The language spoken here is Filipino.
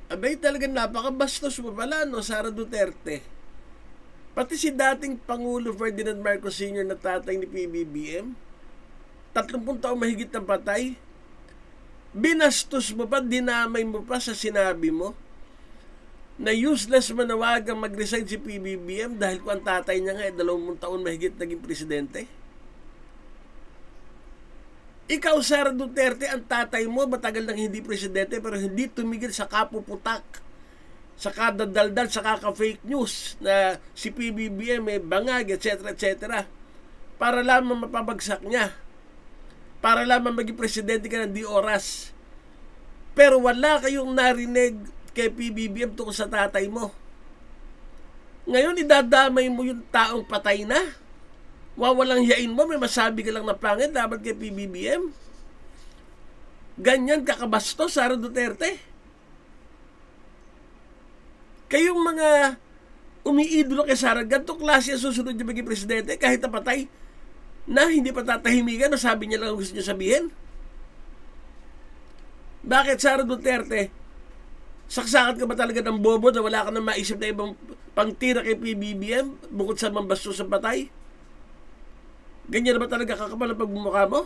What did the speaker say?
Abay, talagang napakabastos mo pala, no, Sara Duterte. Pati si dating Pangulo Ferdinand Marcos Sr. na tatay ni PBBM, 30 taong mahigit na patay, binastos mo pa, dinamay mo pa sa sinabi mo na useless manawagang mag-resign si PBBM dahil kung ang tatay niya nga 20 taon mahigit naging presidente. Ikaw, Sara Duterte, ang tatay mo matagal nang hindi presidente pero hindi tumigil sa kapuputak, sa kadadaldal, sa kaka-fake news na si PBBM may bangag, etc. etc. para lamang mapabagsak niya, para lamang maging presidente ka ng di oras. Pero wala kayong narinig kay PBBM tungkol sa tatay mo. Ngayon, idadamay mo yung taong patay na. Wawalang hiyain mo, may masabi ka lang na pangit dapat kay PBBM. Ganyan kakabastos, Sara Duterte. Kayong mga umiidolo kay Sara, ganitong klase ang susunod niya maging presidente kahit na patay na hindi pa tatahimikan na sabi niya lang ang gusto niya sabihin. Bakit, Sara Duterte? Saksakan ka ba talaga ng bobo na wala ka na maisip na ibang pangtira kay PBBM bukod sa mambastos sa patay? Ganyan na ba talaga kakapal ang pagbumukha mo?